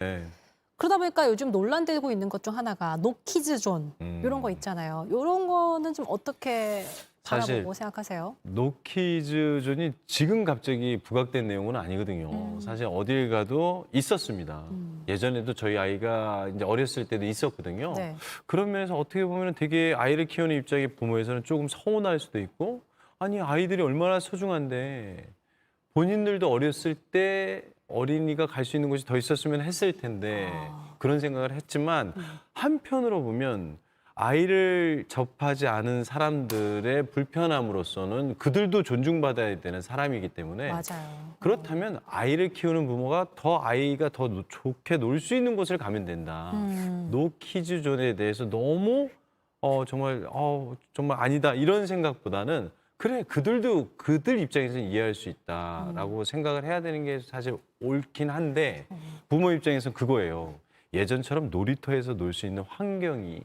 네. 그러다 보니까 요즘 논란되고 있는 것 중 하나가 노키즈존 이런 거 음. 있잖아요. 이런 거는 좀 어떻게 사실 바라보고 생각하세요? 노키즈존이 지금 갑자기 부각된 내용은 아니거든요. 사실 어딜 가도 있었습니다. 예전에도 저희 아이가 이제 어렸을 때도 있었거든요. 네. 그런 면에서 어떻게 보면 되게 아이를 키우는 입장의 부모에서는 조금 서운할 수도 있고, 아니 아이들이 얼마나 소중한데 본인들도 어렸을 때 어린이가 갈 수 있는 곳이 더 있었으면 했을 텐데 그런 생각을 했지만 한편으로 보면 아이를 접하지 않은 사람들의 불편함으로서는 그들도 존중받아야 되는 사람이기 때문에 맞아요. 그렇다면 아이를 키우는 부모가 더 아이가 더 좋게 놀 수 있는 곳을 가면 된다. 노키즈 존에 대해서 너무 정말 아니다 이런 생각보다는 그래 그들도 그들 입장에서는 이해할 수 있다라고 생각을 해야 되는 게 사실 옳긴 한데 부모 입장에서는 그거예요. 예전처럼 놀이터에서 놀 수 있는 환경이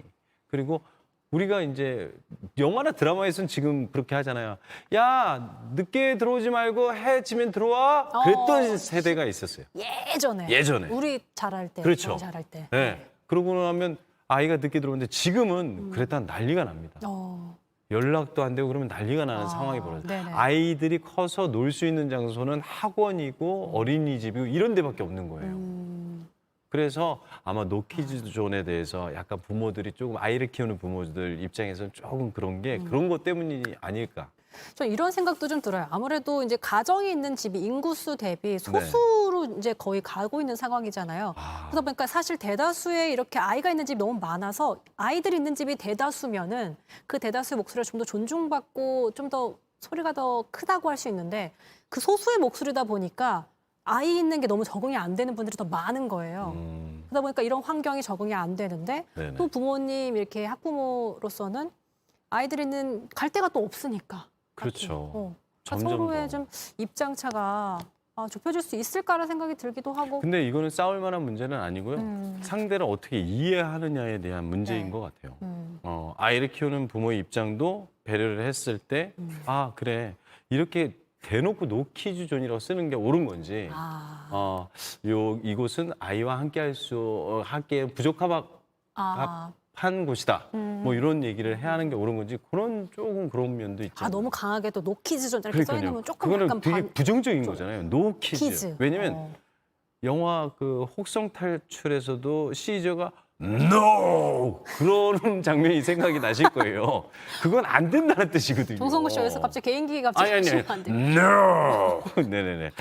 그리고 우리가 이제 영화나 드라마에서는 지금 그렇게 하잖아요. 야 늦게 들어오지 말고 해 지면 들어와. 그랬던 세대가 있었어요. 예전에 우리 잘할 때, 그렇죠. 저희 잘할 때. 네. 그러고 나면 아이가 늦게 들어오는데 지금은 그랬다 난리가 납니다. 연락도 안 되고 그러면 난리가 나는 상황이 벌어져요. 네네. 아이들이 커서 놀 수 있는 장소는 학원이고 어린이집이고 이런 데밖에 없는 거예요. 그래서 아마 노키즈 존에 대해서 약간 부모들이 조금 아이를 키우는 부모들 입장에서는 조금 그런 게 그런 것 때문이 아닐까. 저 이런 생각도 좀 들어요. 아무래도 이제 가정이 있는 집이 인구수 대비 소수로 이제 거의 가고 있는 상황이잖아요. 그러다 보니까 사실 대다수의 이렇게 아이가 있는 집이 너무 많아서 아이들이 있는 집이 대다수면은 그 대다수의 목소리가 좀 더 존중받고 좀 더 소리가 더 크다고 할 수 있는데 그 소수의 목소리다 보니까 아이 있는 게 너무 적응이 안 되는 분들이 더 많은 거예요. 그러다 보니까 이런 환경이 적응이 안 되는데 네네. 또 부모님 이렇게 학부모로서는 아이들 있는 갈 데가 또 없으니까. 그렇죠. 그러니까 점점 서로의 더. 좀 입장차가 좁혀질 수 있을까라는 생각이 들기도 하고. 근데 이거는 싸울 만한 문제는 아니고요. 상대를 어떻게 이해하느냐에 대한 문제인 네. 것 같아요. 아이를 키우는 부모의 입장도 배려를 했을 때, 아, 그래. 이렇게 대놓고 노키즈 존이라고 쓰는 게 옳은 건지, 이곳은 아이와 함께 부족한 한 곳이다. 뭐 이런 얘기를 해야 하는 게 옳은 건지, 조금 그런 면도 있죠. 너무 강하게 또 노키즈존 이렇게 써 있는 건 조금 그거는 약간 되게 부정적인 거잖아요. 노키즈. 키즈. 왜냐면 영화 그 혹성 탈출에서도 시저가 NO! 그러는 장면이 생각이 나실 거예요. 그건 안 된다는 뜻이거든요. 정성구 씨 여기서 갑자기 개인기 갑자기 아니. 하시면 안 돼요. NO! 네네네.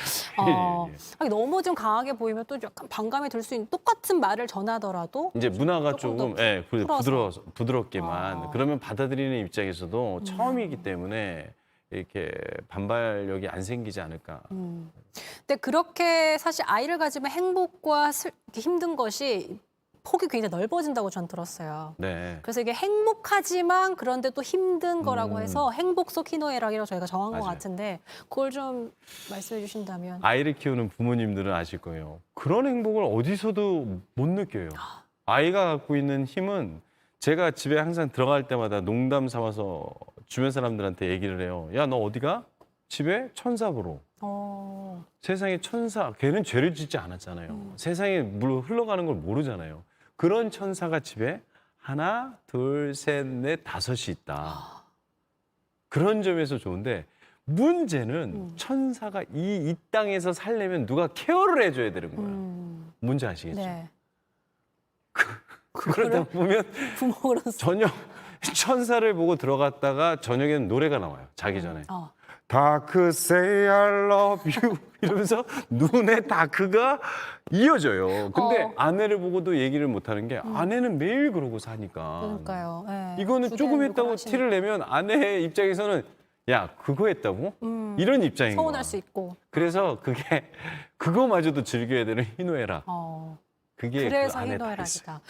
아니, 너무 좀 강하게 보이면 또 약간 반감이 들 수 있는 똑같은 말을 전하더라도 이제 문화가 조금 조금 더 풀어서. 부드럽게만 그러면 받아들이는 입장에서도 처음이기 때문에 이렇게 반발력이 안 생기지 않을까. 근데 그렇게 사실 아이를 가지면 행복과 이렇게 힘든 것이 폭이 굉장히 넓어진다고 전 들었어요. 네. 그래서 이게 행복하지만 그런데 또 힘든 거라고 해서 행복 속 희노애락이라고 저희가 정한 것 맞아요. 같은데 그걸 좀 말씀해 주신다면. 아이를 키우는 부모님들은 아실 거예요. 그런 행복을 어디서도 못 느껴요. 아이가 갖고 있는 힘은 제가 집에 항상 들어갈 때마다 농담 삼아서 주변 사람들한테 얘기를 해요. 야, 너 어디가? 집에 천사 보러. 세상에 천사, 걔는 죄를 짓지 않았잖아요. 세상에 물 흘러가는 걸 모르잖아요. 그런 천사가 집에 하나, 둘, 셋, 넷, 다섯이 있다. 그런 점에서 좋은데 문제는 천사가 이 땅에서 살려면 누가 케어를 해줘야 되는 거예요. 뭔지 아시겠죠? 네. 그러다 보면 부모로서. 저녁 천사를 보고 들어갔다가 저녁에는 노래가 나와요. 자기 전에. 다크 say I love you 이러면서 눈에 다크가 이어져요. 근데 아내를 보고도 얘기를 못하는 게 아내는 매일 그러고 사니까. 그러니까요. 네. 이거는 조금 했다고 티를 내면 아내 입장에서는 야 그거 했다고? 이런 입장인 거야. 서운할 수 있고. 그래서 그거마저도 즐겨야 되는 희노애락. 어. 그게 그래서 그 안에 다 있어요. 희노애락이다.